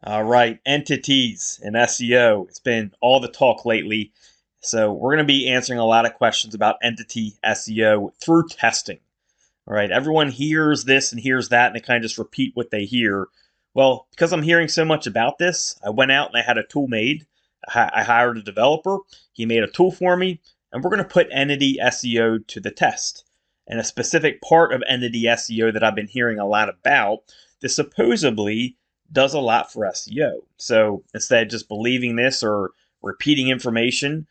All right, entities and SEO. It's been all the talk lately. So, we're going to be answering a lot of questions about entity SEO through testing. All right, everyone hears this and hears that, and they kind of just repeat what they hear. Well, because I'm hearing so much about this, I went out and I had a tool made. I hired a developer. He made a tool for me, and we're going to put entity SEO to the test. And a specific part of entity SEO that I've been hearing a lot about, this supposedly does a lot for SEO. So instead of just believing this or repeating information,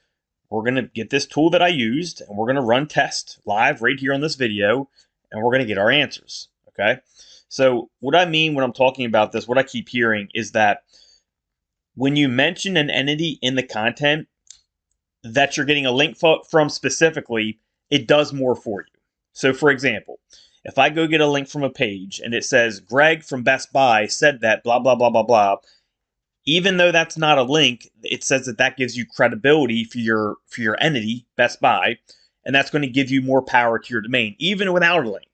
we're going to get this tool that I used and we're going to run test live right here on this video and we're going to get our answers. Okay. So, what I mean when I'm talking about this, what I keep hearing is that when you mention an entity in the content that you're getting a link from specifically, it does more for you. So, for example, if I go get a link from a page and it says Greg from Best Buy said that blah, blah, blah, blah, blah, even though that's not a link, it says that that gives you credibility for your entity, Best Buy, and that's going to give you more power to your domain, even without a link.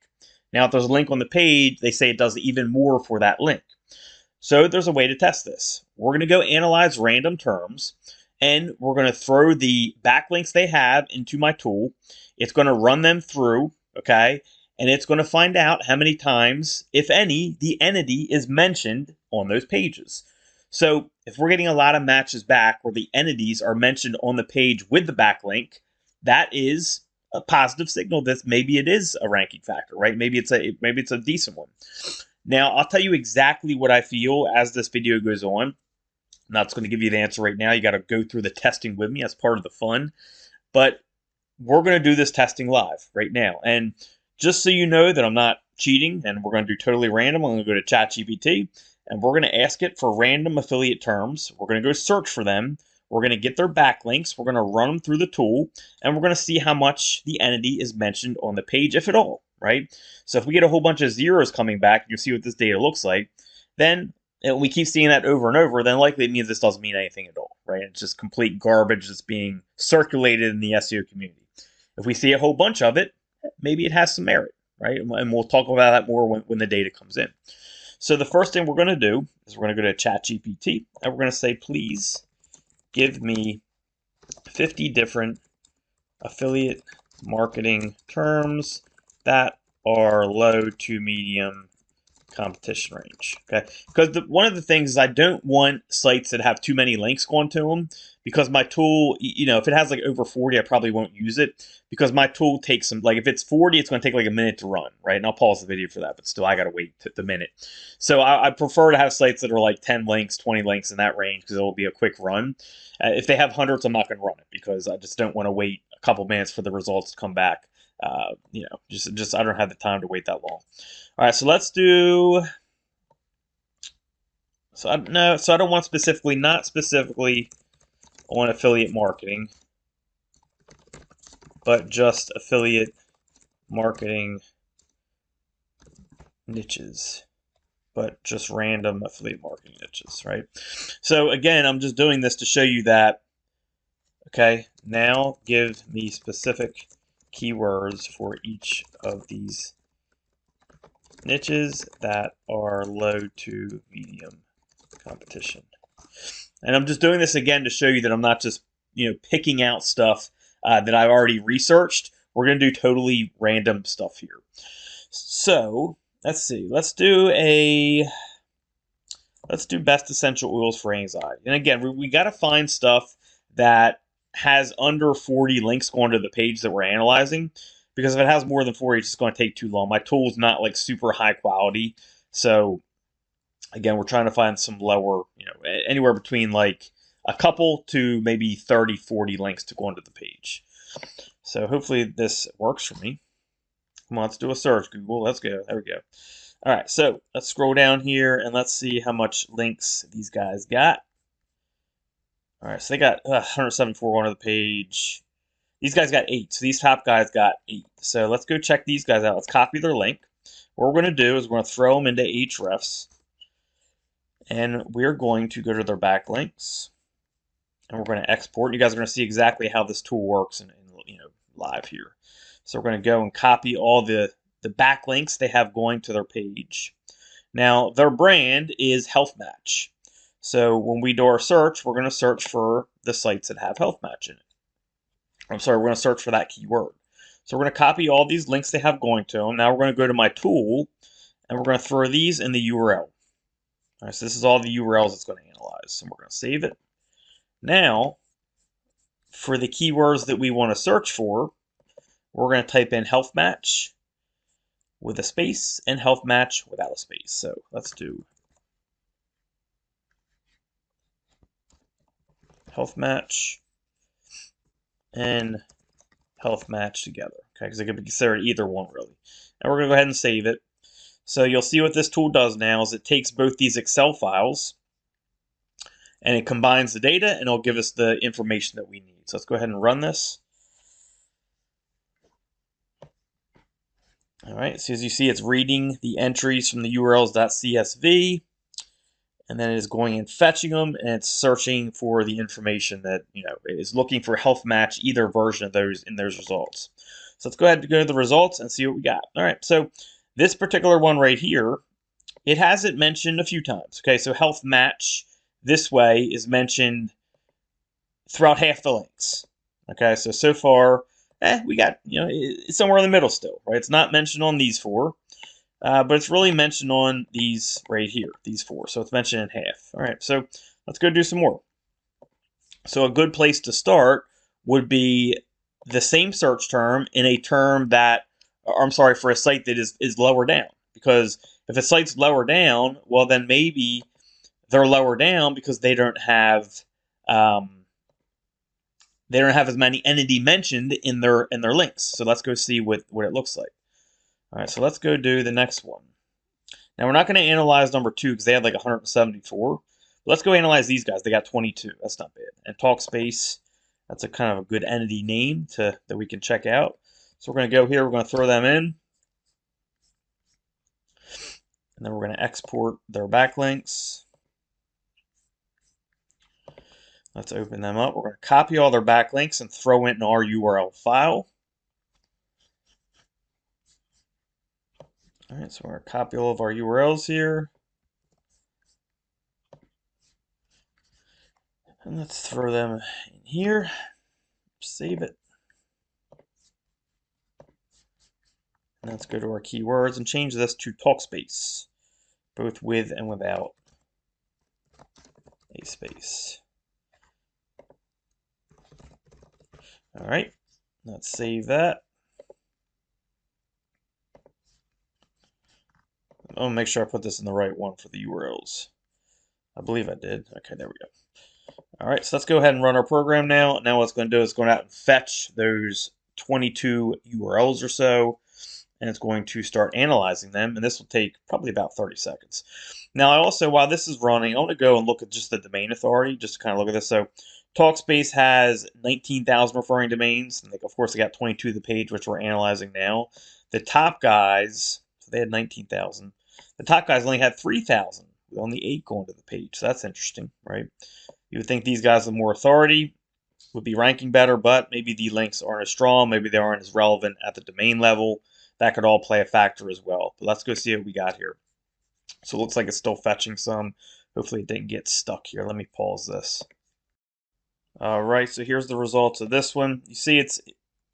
Now, if there's a link on the page, they say it does even more for that link. So there's a way to test this. We're going to go analyze random terms, and we're going to throw the backlinks they have into my tool. It's going to run them through, okay? And it's going to find out how many times, if any, the entity is mentioned on those pages. So if we're getting a lot of matches back where the entities are mentioned on the page with the backlink, that is a positive signal that maybe it is a ranking factor, right? Maybe it's a decent one. Now, I'll tell you exactly what I feel as this video goes on. I'm not going to give you the answer right now. You got to go through the testing with me as part of the fun. But we're going to do this testing live right now. And just so you know that I'm not cheating and we're going to do totally random, I'm going to go to ChatGPT and we're going to ask it for random affiliate terms. We're going to go search for them. We're going to get their backlinks. We're going to run them through the tool and we're going to see how much the entity is mentioned on the page, if at all, right? So if we get a whole bunch of zeros coming back, you'll see what this data looks like. Then and we keep seeing that over and over, then likely it means this doesn't mean anything at all, right? It's just complete garbage that's being circulated in the SEO community. If we see a whole bunch of it, maybe it has some merit, right? And we'll talk about that more when the data comes in. So the first thing we're going to do is we're going to go to ChatGPT and we're going to say, please give me 50 different affiliate marketing terms that are low to medium competition range. Okay, because one of the things is I don't want sites that have too many links going to them, because my tool, if it has like over 40, I probably won't use it, because my tool takes some, like if it's 40, it's going to take like a minute to run, right? And I'll pause the video for that, but still I got to wait the minute. So I prefer to have sites that are like 10 links, 20 links in that range, because it'll be a quick run. If they have hundreds, I'm not going to run it, because I just don't want to wait a couple minutes for the results to come back. Just I don't have the time to wait that long. All right, so let's do. So I don't want specifically, not specifically on affiliate marketing, but just affiliate marketing niches, but just random affiliate marketing niches, right? So again, I'm just doing this to show you that. Okay, now give me specific keywords for each of these niches that are low to medium competition. And I'm just doing this again to show you that I'm not just picking out stuff that I've already researched. We're going to do totally random stuff here. So let's see. Let's do best essential oils for anxiety. And again, we got to find stuff that has under 40 links going to the page that we're analyzing, because if it has more than 40, it's just going to take too long. My tool is not like super high quality, so again, we're trying to find some lower, anywhere between like a couple to maybe 30, 40 links to go onto the page. So hopefully this works for me. Come on, let's do a search, Google. Let's go. There we go. All right, so let's scroll down here and let's see how much links these guys got. All right, so they got 174 onto the page. These guys got 8, so these top guys got 8. So let's go check these guys out. Let's copy their link. What we're going to do is we're going to throw them into Ahrefs. And we're going to go to their backlinks, and we're going to export. You guys are going to see exactly how this tool works in live here. So we're going to go and copy all the backlinks they have going to their page. Now, their brand is Health Match. So when we do our search, we're going to search for the sites that have health match in it. I'm sorry, we're going to search for that keyword. So we're going to copy all these links they have going to them. Now we're going to go to my tool, and we're going to throw these in the URL. All right, so this is all the URLs it's going to analyze. So we're going to save it. Now, for the keywords that we want to search for, we're going to type in health match with a space and health match without a space. So let's do health match and health match together. Okay, because it could be considered either one really. And we're going to go ahead and save it. So you'll see what this tool does now is it takes both these Excel files and it combines the data and it'll give us the information that we need. So let's go ahead and run this. All right, so as you see, it's reading the entries from the urls.csv, and then it is going and fetching them, and it's searching for the information that, it is looking for health match, either version of those in those results. So let's go ahead and go to the results and see what we got. All right, so this particular one right here, it has it mentioned a few times. Okay, so health match this way is mentioned throughout half the links. Okay, so far, we got, it's somewhere in the middle still, right? It's not mentioned on these four, but it's really mentioned on these right here, these four. So it's mentioned in half. All right, so let's go do some more. So a good place to start would be the same search term in a term that, or I'm sorry, for a site that is lower down. Because if a site's lower down, well, then maybe they're lower down because they don't have as many entity mentioned in their links. So let's go see what it looks like. All right, so let's go do the next one. Now we're not going to analyze number 2 because they had like 174. But let's go analyze these guys. They got 22. That's not bad. And talkspace, that's a kind of a good entity name that we can check out. So we're going to go here. We're going to throw them in. And then we're going to export their backlinks. Let's open them up. We're going to copy all their backlinks and throw it in our URL file. All right, so we're going to copy all of our URLs here. And let's throw them in here. Save it. And let's go to our keywords and change this to talkspace, both with and without a space. All right, let's save that. I'm going to make sure I put this in the right one for the URLs. I believe I did. Okay, there we go. All right, so let's go ahead and run our program now. Now what it's going to do is going out and fetch those 22 URLs or so, and it's going to start analyzing them, and this will take probably about 30 seconds. Now, I also, while this is running, I want to go and look at just the domain authority, just to kind of look at this. So Talkspace has 19,000 referring domains, and of course, they got 22 of the page, which we're analyzing now. The top guys, so they had 19,000. The top guys only had 3,000, with only 8 going to the page, so that's interesting, right? You would think these guys with more authority would be ranking better, but maybe the links aren't as strong, maybe they aren't as relevant at the domain level. That could all play a factor as well. But let's go see what we got here. So it looks like it's still fetching some. Hopefully it didn't get stuck here. Let me pause this. All right, so here's the results of this one. You see it's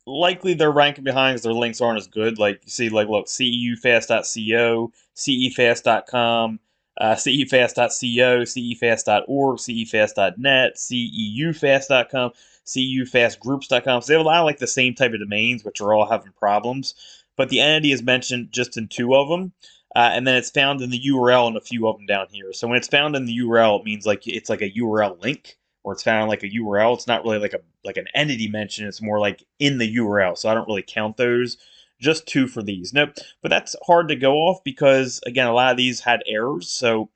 likely they're ranking behind because their links aren't as good. Like you see, like look, ceufast.co, cefast.com, ceufast.co, cefast.org, cefast.net, ceufast.com, ceufastgroups.com. So they have a lot of like the same type of domains, which are all having problems. But the entity is mentioned just in 2 of them. And then it's found in the URL in a few of them down here. So when it's found in the URL, it means like it's like a URL link, or it's found like a URL. It's not really like an entity mention. It's more like in the URL. So I don't really count those. Just 2 for these. Nope. But that's hard to go off because, again, a lot of these had errors. So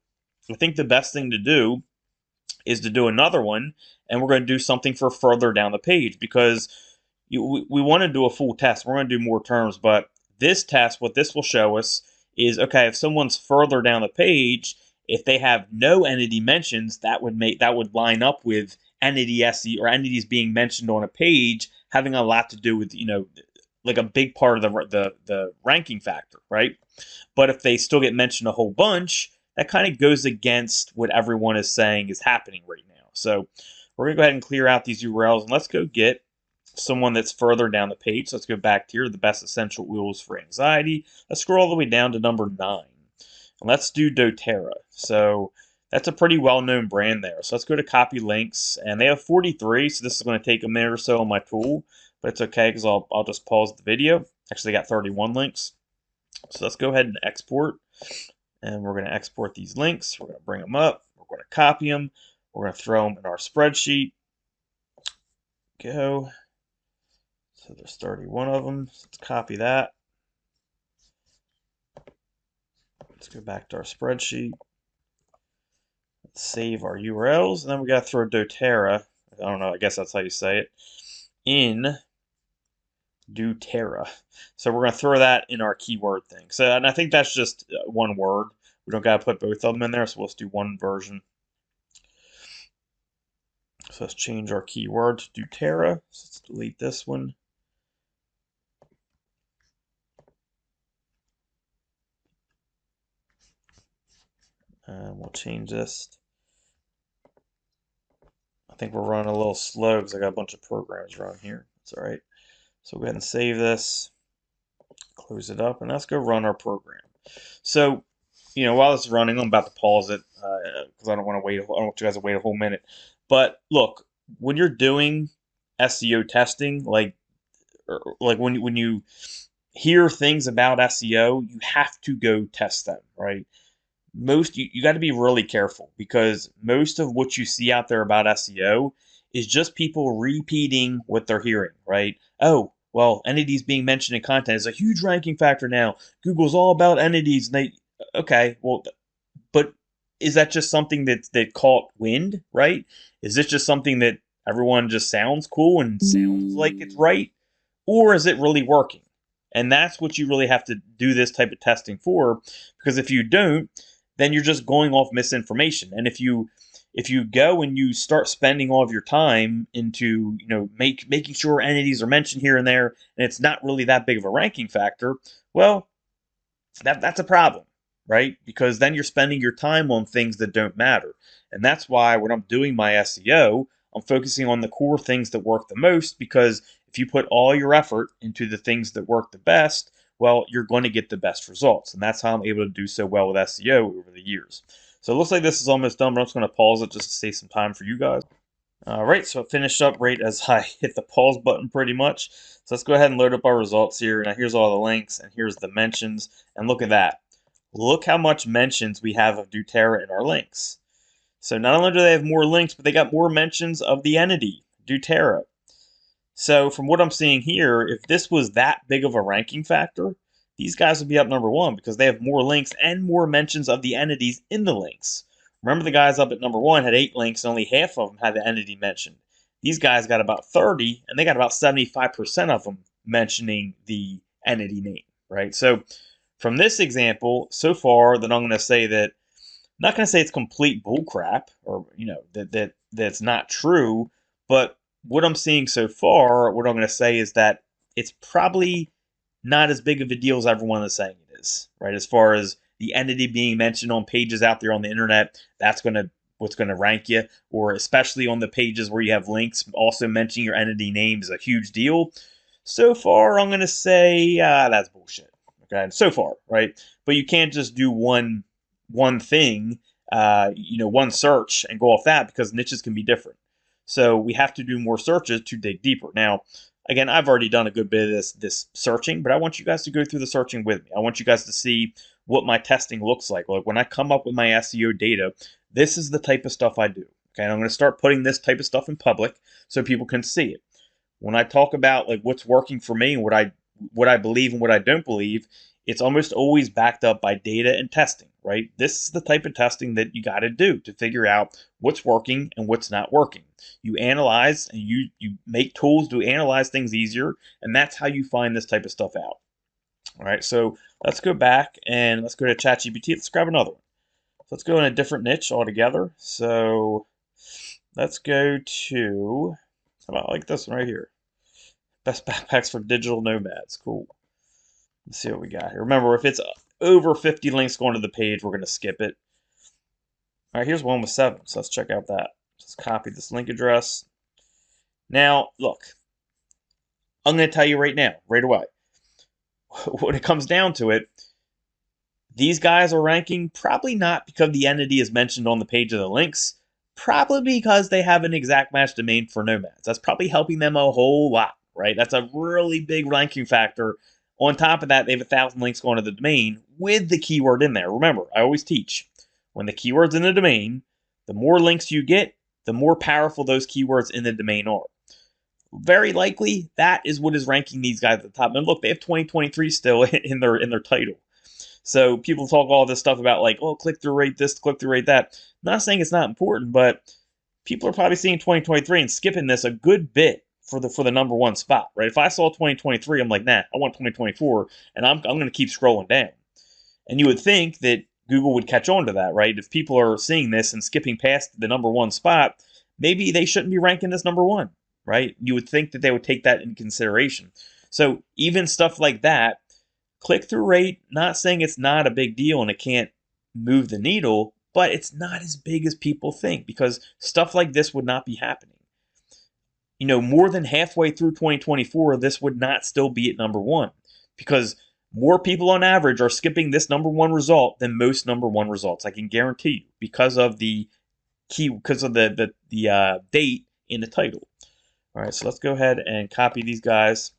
I think the best thing to do is to do another one, and we're going to do something for further down the page because we want to do a full test. We're going to do more terms, but this test, what this will show us is, okay, if someone's further down the page, if they have no entity mentions, that would line up with entity SE or entities being mentioned on a page having a lot to do with, like a big part of the ranking factor, right? But if they still get mentioned a whole bunch, that kind of goes against what everyone is saying is happening right now. So we're going to go ahead and clear out these URLs, and let's go get someone that's further down the page. So let's go back here, the best essential oils for anxiety. Let's scroll all the way down to number 9. And let's do doTERRA. So that's a pretty well-known brand there. So let's go to copy links, and they have 43, so this is going to take a minute or so on my tool, but it's okay because I'll just pause the video. Actually, I got 31 links. So let's go ahead and export, and we're going to export these links. We're going to bring them up. We're going to copy them. We're going to throw them in our spreadsheet. Go. So there's 31 of them. Let's copy that. Let's go back to our spreadsheet. Let's save our URLs, and then we got to throw doTERRA. I don't know, I guess that's how you say it. In doTERRA. So we're going to throw that in our keyword thing. So, and I think that's just one word. We don't got to put both of them in there, so let's do one version. So let's change our keyword to doTERRA. So let's delete this one. And we'll change this. I think we're running a little slow because I got a bunch of programs running here. That's all right. So go ahead and save this, close it up, and let's go run our program. So, while this is running, I'm about to pause it because I don't want to wait. I don't want you guys to wait a whole minute. But look, when you're doing SEO testing, like when you hear things about SEO, you have to go test them, right? You got to be really careful because most of what you see out there about SEO is just people repeating what they're hearing, right? Oh, well, entities being mentioned in content is a huge ranking factor now. Google's all about entities. And okay, well, but is that just something that caught wind, right? Is this just something that everyone just sounds cool and sounds like it's right? Or is it really working? And that's what you really have to do this type of testing for, because if you don't, then you're just going off misinformation. And if you go and you start spending all of your time into making sure entities are mentioned here and there, and it's not really that big of a ranking factor, well, that's a problem, right? Because then you're spending your time on things that don't matter. And that's why when I'm doing my SEO, I'm focusing on the core things that work the most, because if you put all your effort into the things that work the best, well, you're going to get the best results. And that's how I'm able to do so well with SEO over the years. So it looks like this is almost done, but I'm just going to pause it just to save some time for you guys. All right, so it finished up right as I hit the pause button pretty much. So let's go ahead and load up our results here. Now here's all the links, and here's the mentions. And look at that. Look how much mentions we have of doTERRA in our links. So not only do they have more links, but they got more mentions of the entity, doTERRA. So from what I'm seeing here, if this was that big of a ranking factor, these guys would be up number 1 because they have more links and more mentions of the entities in the links. Remember, the guys up at number 1 had 8 links and only half of them had the entity mentioned. These guys got about 30, and they got about 75% of them mentioning the entity name, right? So from this example, so far, that I'm going to say that, I'm not going to say it's complete bullcrap, or that's not true, but what I'm seeing so far, what I'm going to say is that it's probably not as big of a deal as everyone is saying it is, right? As far as the entity being mentioned on pages out there on the internet, that's what's going to rank you, or especially on the pages where you have links also mentioning your entity name is a huge deal. So far, I'm going to say that's bullshit. Okay, so far, right? But you can't just do one thing, one search and go off that, because niches can be different. So we have to do more searches to dig deeper. Now, again, I've already done a good bit of this searching, but I want you guys to go through the searching with me. I want you guys to see what my testing looks like. Like when I come up with my SEO data, this is the type of stuff I do. Okay, and I'm going to start putting this type of stuff in public so people can see it. When I talk about like what's working for me and what I believe and what I don't believe, it's almost always backed up by data and testing, right? This is the type of testing that you got to do to figure out what's working and what's not working. You analyze and you make tools to analyze things easier, and that's how you find this type of stuff out. All right, so let's go back and let's go to ChatGPT. Let's grab another one. So let's go in a different niche altogether. So let's go to, how about like this one right here? Best backpacks for digital nomads. Cool. Let's see what we got here. Remember, if it's over 50 links going to the page, we're going to skip it. All right, here's one with 7. So let's check out that. Just copy this link address. Now, look, I'm going to tell you right now, right away. When it comes down to it, these guys are ranking probably not because the entity is mentioned on the page of the links, probably because they have an exact match domain for nomads. That's probably helping them a whole lot, right? That's a really big ranking factor. On top of that, they have 1,000 links going to the domain with the keyword in there. Remember, I always teach, when the keyword's in the domain, the more links you get, the more powerful those keywords in the domain are. Very likely, that is what is ranking these guys at the top. And look, they have 2023 still in their title. So people talk all this stuff about like, oh, click-through rate this, click-through rate that. I'm not saying it's not important, but people are probably seeing 2023 and skipping this a good bit for the number one spot, right? If I saw 2023, I'm like, nah, I want 2024, and I'm going to keep scrolling down. And you would think that Google would catch on to that, right? If people are seeing this and skipping past the number one spot, maybe they shouldn't be ranking this number one, right? You would think that they would take that into consideration. So even stuff like that, click-through rate, not saying it's not a big deal and it can't move the needle, but it's not as big as people think because stuff like this would not be happening. You know, more than halfway through 2024, this would not still be at number one because more people on average are skipping this number one result than most number one results. I can guarantee you because of the date in the title. All right, so let's go ahead and copy these guys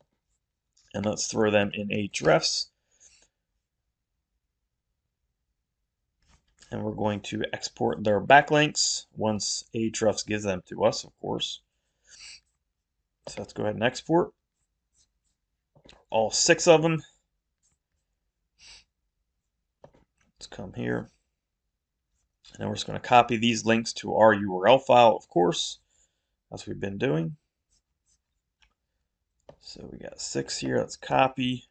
and let's throw them in Ahrefs. And we're going to export their backlinks once Ahrefs gives them to us, of course. So let's go ahead and export all 6 of them. Let's come here. And then we're just going to copy these links to our URL file, of course, as we've been doing. So we got 6 here. Let's copy.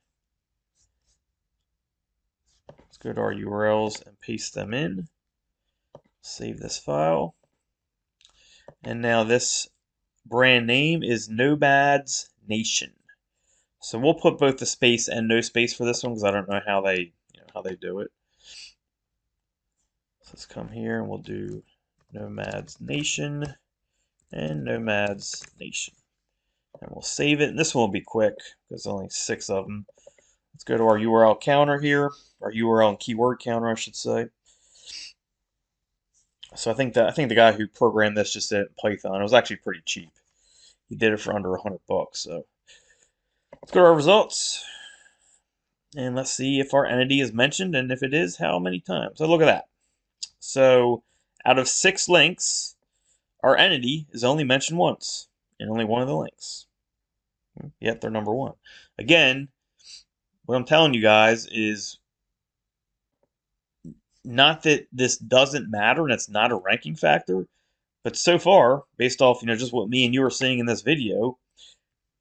Let's go to our URLs and paste them in. Save this file. And now this brand name is Nomads Nation. So we'll put both the space and no space for this one because I don't know how they do it. So let's come here and we'll do Nomads Nation and Nomads Nation. And we'll save it. And this one will be quick because there's only 6 of them. Let's go to our URL counter here, our URL and keyword counter, I should say. So I think the guy who programmed this just did it in Python. It was actually pretty cheap. He did it for under $100. So let's go to our results. And let's see if our entity is mentioned, and if it is, how many times. So look at that. So out of 6 links, our entity is only mentioned once in only one of the links. Yet they're number one. Again, what I'm telling you guys is not that this doesn't matter and it's not a ranking factor, but so far, based off just what me and you are seeing in this video,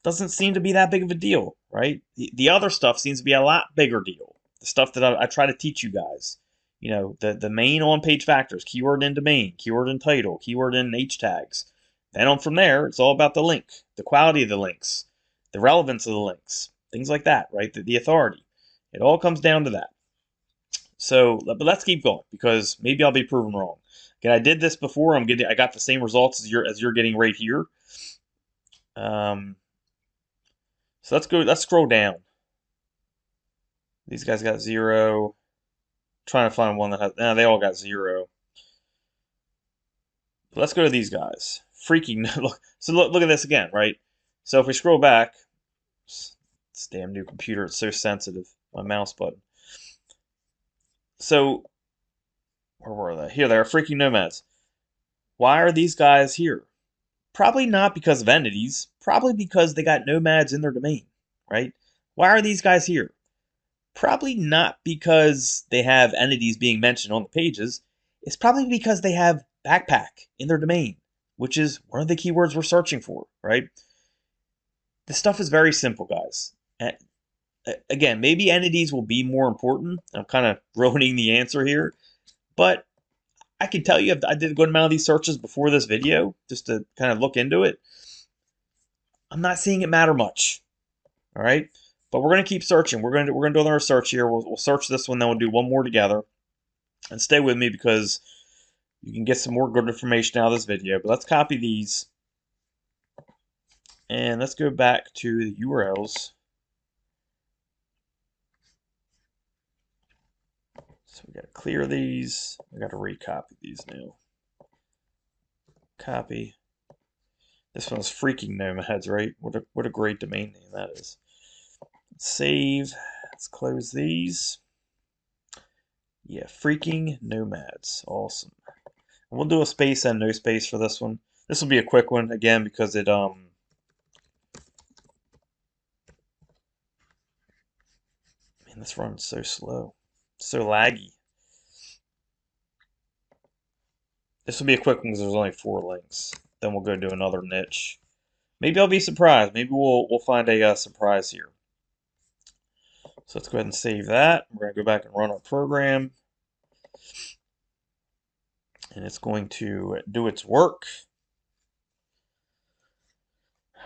doesn't seem to be that big of a deal, right? The other stuff seems to be a lot bigger deal. The stuff that I try to teach you guys. The main on-page factors, keyword in domain, keyword in title, keyword in H tags. Then on from there, it's all about the link, the quality of the links, the relevance of the links, things like that, right? The authority. It all comes down to that. So, but let's keep going because maybe I'll be proven wrong. Again, I did this before. I got the same results as you're getting right here. So let's go. Let's scroll down. These guys got 0. Trying to find one that has. Nah, they all got 0. But let's go to these guys. Freaking look. So look at this again, right? So if we scroll back, this damn new computer, it's so sensitive. My mouse button. So where were they? Here they are, freaking nomads. Why are these guys here? Probably not because of entities. Probably because they got nomads in their domain, right? Why are these guys here? Probably not because they have entities being mentioned on the pages. It's probably because they have backpack in their domain, which is one of the keywords we're searching for, right? This stuff is very simple, guys. Again, maybe entities will be more important. I'm kind of ruining the answer here, but I can tell you I did a good amount of these searches before this video just to kind of look into it. I'm not seeing it matter much. All right, but we're going to keep searching. We're going to do another search here. We'll search this one, then we'll do one more together. And stay with me because You can get some more good information out of this video, but let's copy these. And let's go back to the URLs. So we got to clear these. We got to recopy these now. Copy. This one's freaking nomads, right? What a great domain name that is. Let's save. Let's close these. Yeah, freaking nomads. Awesome. And we'll do a space and no space for this one. This will be a quick one again because it man, this runs so slow. So laggy. This will be a quick one because there's only 4 links. Then we'll go do another niche. Maybe I'll be surprised. Maybe we'll find a surprise here. So let's go ahead and save that. We're going to go back and run our program. And it's going to do its work.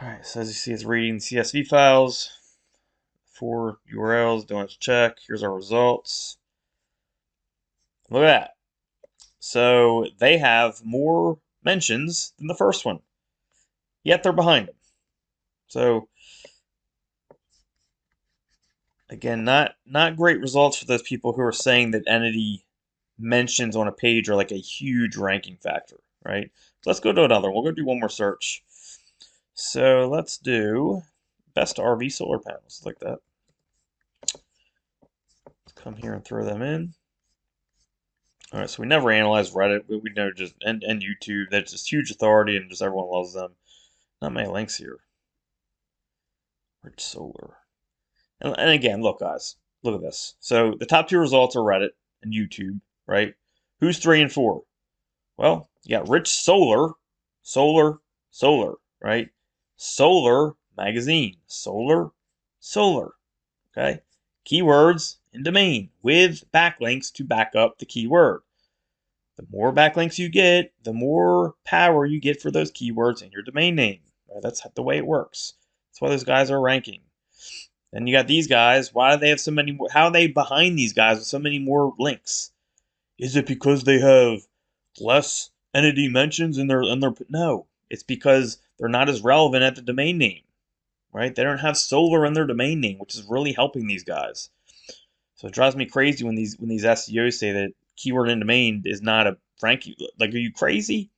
Alright, so as you see, it's reading CSV files. 4 URLs, doing its check. Here's our results. Look at that. So they have more mentions than the first one. Yet they're behind them. So again, not great results for those people who are saying that entity mentions on a page are like a huge ranking factor, right? So let's go to another one. We'll go do one more search. So let's do best RV solar panels, like that. Let's come here and throw them in. All right, so we never analyze Reddit. We know just and YouTube. That's just huge authority and just everyone loves them. Not many links here. Rich solar. And again, look, guys, look at this. So the top 2 results are Reddit and YouTube, right? Who's 3 and 4? Well, you got Rich Solar, Solar, right? Solar Magazine, Solar, okay? Keywords and domain with backlinks to back up the keyword. The more backlinks you get, the more power you get for those keywords in your domain name. Right? That's the way it works. That's why those guys are ranking. Then you got these guys. Why do they have so many more? How are they behind these guys with so many more links? Is it because they have less entity mentions in their no? It's because they're not as relevant at the domain name, right? They don't have solar in their domain name, which is really helping these guys. So it drives me crazy when these SEOs say that keyword in domain is not a ranking. Like, are you crazy?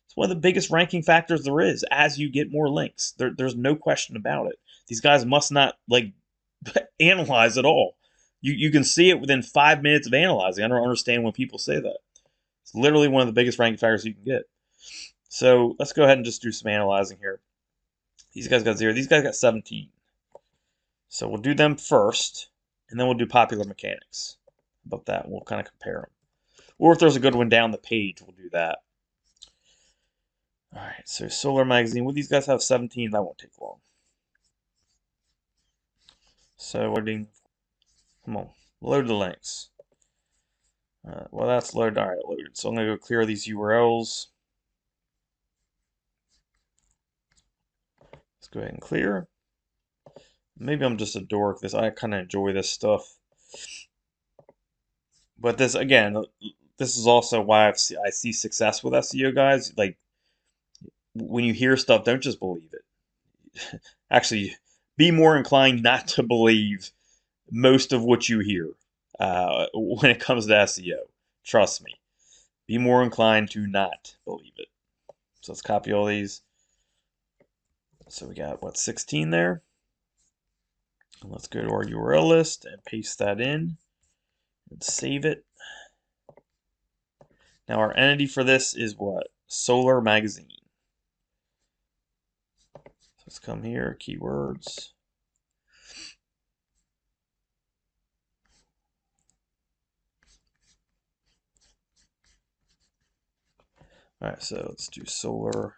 It's one of the biggest ranking factors there is. As you get more links, there's no question about it. These guys must not like analyze at all. You can see it within 5 minutes of analyzing. I don't understand when people say that. It's literally one of the biggest ranking factors you can get. So let's go ahead and just do some analyzing here. These guys got 0. These guys got 17. So we'll do them first, and then we'll do popular mechanics. How about that? We'll kind of compare them. Or if there's a good one down the page, we'll do that. All right, so Solar Magazine. Will these guys have 17? That won't take long. So come on, load the links. Well, that's loaded. All right, loaded. So I'm going to go clear these URLs. Let's go ahead and clear. Maybe I'm just a dork. I kind of enjoy this stuff. But this, again, this is also why I see success with SEO guys. Like, when you hear stuff, don't just believe it. Actually, be more inclined not to believe most of what you hear when it comes to SEO. Trust me. Be more inclined to not believe it. So let's copy all these. So we got, what, 16 there? And let's go to our URL list and paste that in and save it. Now our entity for this is what? Solar Magazine. Let's come here, keywords. All right, so let's do Solar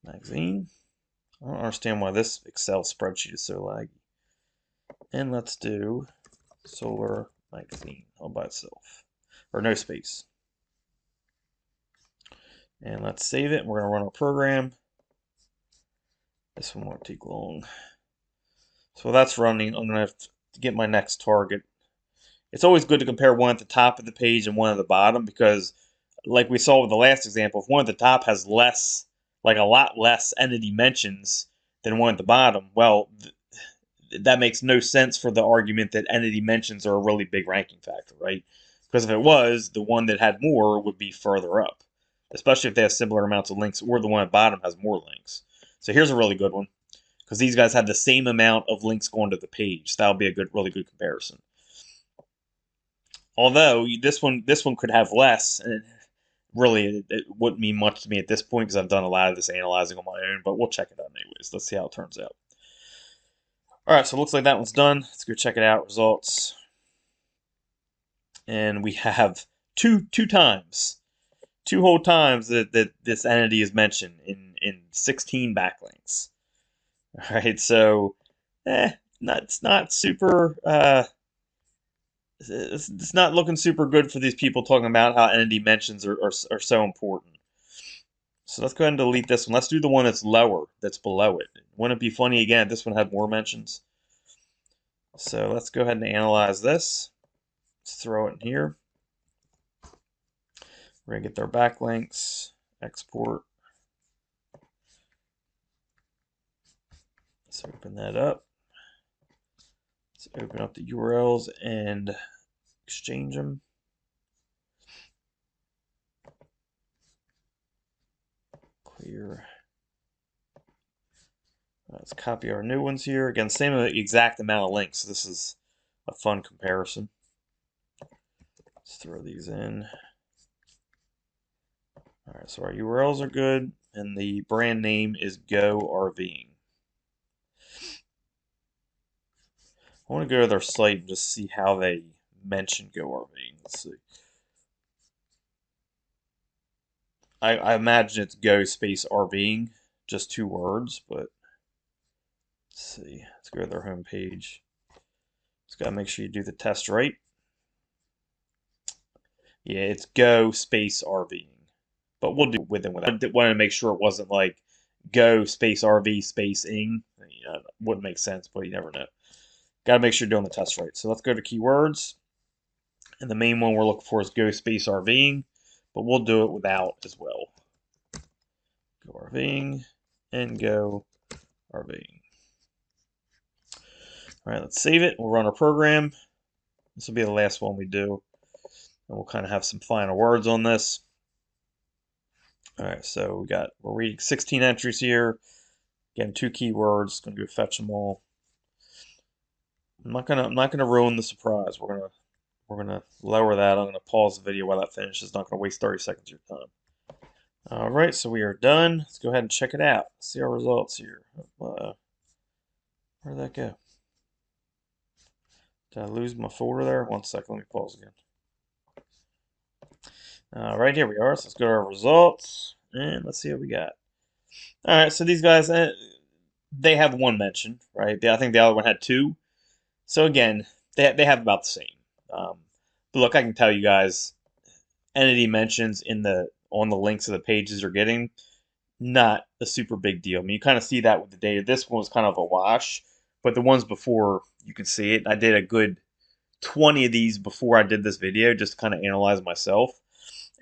Magazine. I don't understand why this Excel spreadsheet is so laggy. And let's do Solar Magazine all by itself, or no space. And let's save it. We're going to run our program. This one won't take long. So that's running. I'm going to have to get my next target. It's always good to compare one at the top of the page and one at the bottom, because like we saw with the last example, if one at the top has less, like a lot less entity mentions than one at the bottom, well, that makes no sense for the argument that entity mentions are a really big ranking factor, right? Because if it was, the one that had more would be further up, especially if they have similar amounts of links, or the one at the bottom has more links. So here's a really good one, because these guys have the same amount of links going to the page. So that'll be a really good comparison. Although this one could have less, and really it wouldn't mean much to me at this point because I've done a lot of this analyzing on my own. But we'll check it out anyways. Let's see how it turns out. All right, so it looks like that one's done. Let's go check it out. Results, and we have two whole times that this entity is mentioned in 16 backlinks. All right, so it's not super. It's not looking super good for these people talking about how entity mentions are so important. So let's go ahead and delete this one. Let's do the one that's lower, that's below it. Wouldn't it be funny again if this one had more mentions? So let's go ahead and analyze this. Let's throw it in here. We're going to get their backlinks, export. Let's open that up. Let's open up the URLs and exchange them. Clear. Let's copy our new ones here. Again, same exact amount of links. So this is a fun comparison. Let's throw these in. All right, so our URLs are good, and the brand name is Go RVing. I want to go to their site and just see how they mention Go RVing. Let's see. I imagine it's Go space RVing, just 2 words, but let's see. Let's go to their homepage. Just gotta make sure you do the test right. Yeah, it's Go space RVing, but we'll do with and without. I wanted to make sure it wasn't like Go space RV space ing. Wouldn't make sense, but you never know. Gotta make sure you're doing the test right. So let's go to keywords, and the main one we're looking for is Go space RVing, but we'll do it without as well. Go RVing and Go RVing. All right, let's save it. We'll run our program. This will be the last one we do, and we'll kind of have some final words on this. All right, so we're reading 16 entries here. Again, 2 keywords. Going to go fetch them all. I'm not gonna ruin the surprise. We're gonna lower that. I'm gonna pause the video while that finishes. Not gonna waste 30 seconds of your time. All right, so we are done. Let's go ahead and check it out. See our results here. Where'd that go? Did I lose my folder there? 1 second. Let me pause again. Right, here we are. So let's go to our results, and let's see what we got. All right, so these guys, they have 1 mention, right? I think the other one had 2. So again, they have about the same. But look, I can tell you guys, entity mentions on the links of the pages you're getting, not a super big deal. I mean, you kind of see that with the data. This one was kind of a wash, but the ones before, you can see it. I did a good 20 of these before I did this video, just to kind of analyze myself.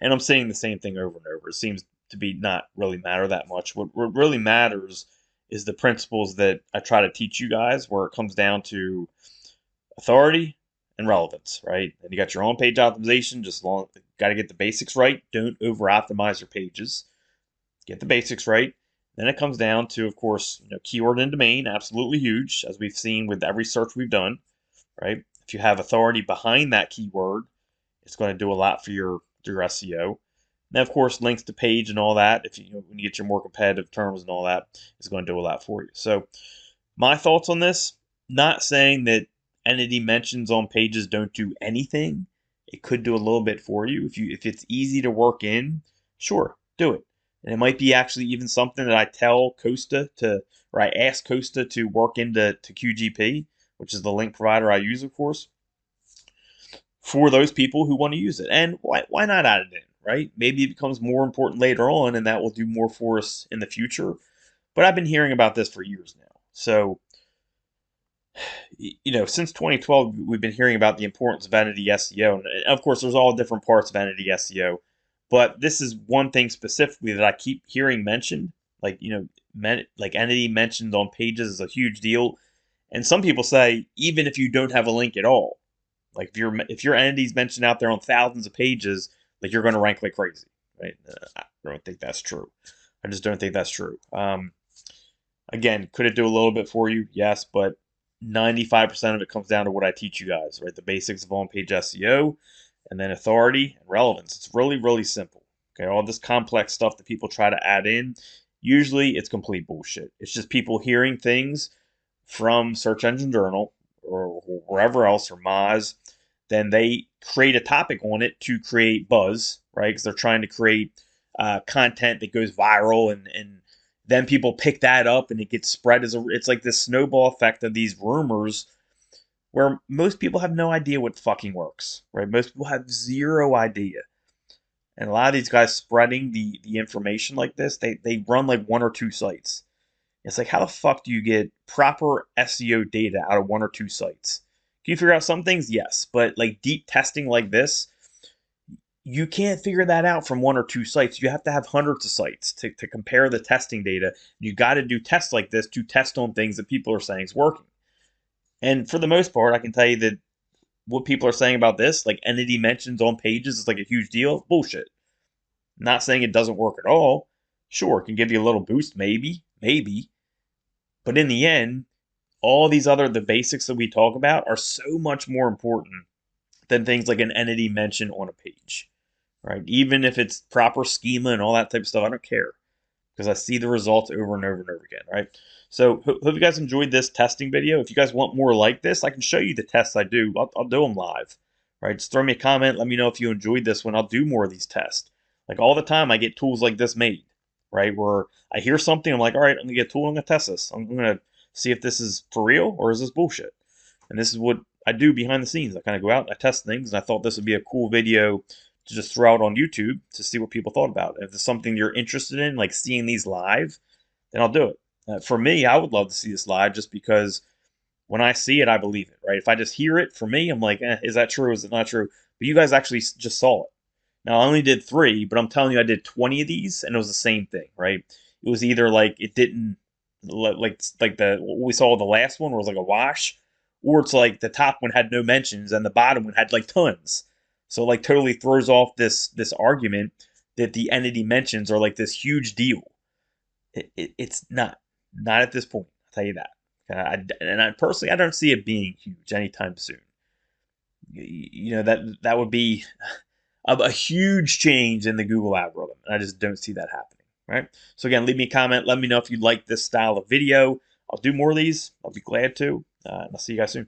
And I'm saying the same thing over and over. It seems to be not really matter that much. What really matters is the principles that I try to teach you guys, where it comes down to authority and relevance, right? And you got your on-page optimization. Got to get the basics right. Don't over-optimize your pages. Get the basics right. Then it comes down to, of course, keyword and domain, absolutely huge, as we've seen with every search we've done, right? If you have authority behind that keyword, it's going to do a lot for your SEO. And of course, links to page and all that, if when you get your more competitive terms and all that, is going to do a lot for you. So my thoughts on this, not saying that entity mentions on pages don't do anything. It could do a little bit for you. If it's easy to work in, sure, do it. And it might be actually even something that I tell Costa or I ask Costa to work into QGP, which is the link provider I use, of course, for those people who want to use it. And why not add it in, right? Maybe it becomes more important later on, and that will do more for us in the future. But I've been hearing about this for years now. So, since 2012, we've been hearing about the importance of entity SEO. And of course, there's all different parts of entity SEO. But this is one thing specifically that I keep hearing mentioned, like, like entity mentioned on pages is a huge deal. And some people say even if you don't have a link at all, like if your entity's mentioned out there on thousands of pages, like you're going to rank like crazy, right? I don't think that's true. I just don't think that's true. Again, could it do a little bit for you? Yes, but 95% of it comes down to what I teach you guys, right? The basics of on-page SEO, and then authority and relevance. It's really, really simple. Okay, all this complex stuff that people try to add in, usually it's complete bullshit. It's just people hearing things from Search Engine Journal or wherever else, or Moz, then they create a topic on it to create buzz, right? Because they're trying to create content that goes viral, and then people pick that up and it gets spread it's like this snowball effect of these rumors where most people have no idea what fucking works, right? Most people have zero idea. And a lot of these guys spreading the information like this, they run like one or two sites. It's like, how the fuck do you get proper SEO data out of one or two sites? Can you figure out some things? Yes. But like deep testing like this, you can't figure that out from one or two sites. You have to have hundreds of sites to compare the testing data. You got to do tests like this to test on things that people are saying is working. And for the most part, I can tell you that what people are saying about this, like entity mentions on pages, is like a huge deal. Bullshit. Not saying it doesn't work at all. Sure, it can give you a little boost, maybe. But in the end, all these the basics that we talk about are so much more important than things like an entity mention on a page, right? Even if it's proper schema and all that type of stuff, I don't care because I see the results over and over and over again, right? So hope you guys enjoyed this testing video. If you guys want more like this, I can show you the tests I do. I'll do them live, right? Just throw me a comment. Let me know if you enjoyed this one. I'll do more of these tests. Like all the time, I get tools like this made, right? Where I hear something, I'm like, all right, I'm gonna get a tool. I'm gonna test this. I'm gonna see if this is for real or is this bullshit. And this is what I do behind the scenes. I kind of go out and I test things, and I thought this would be a cool video to just throw out on YouTube to see what people thought about it. If it's something you're interested in, like seeing these live, then I'll do it. For me, I would love to see this live just because when I see it, I believe it, right? If I just hear it, for me, I'm like, is that true? Is it not true? But you guys actually just saw it. Now, I only did 3, but I'm telling you, I did 20 of these, and it was the same thing, right? It was either like it didn't, like the what we saw the last one was like a wash, or it's like the top one had no mentions and the bottom one had like tons. So like totally throws off this argument that the entity mentions are like this huge deal. It's not at this point. I'll tell you that. And I personally, I don't see it being huge anytime soon. That would be a huge change in the Google algorithm, and I just don't see that happening. Right. So again, leave me a comment. Let me know if you like this style of video. I'll do more of these. I'll be glad to. And I'll see you guys soon.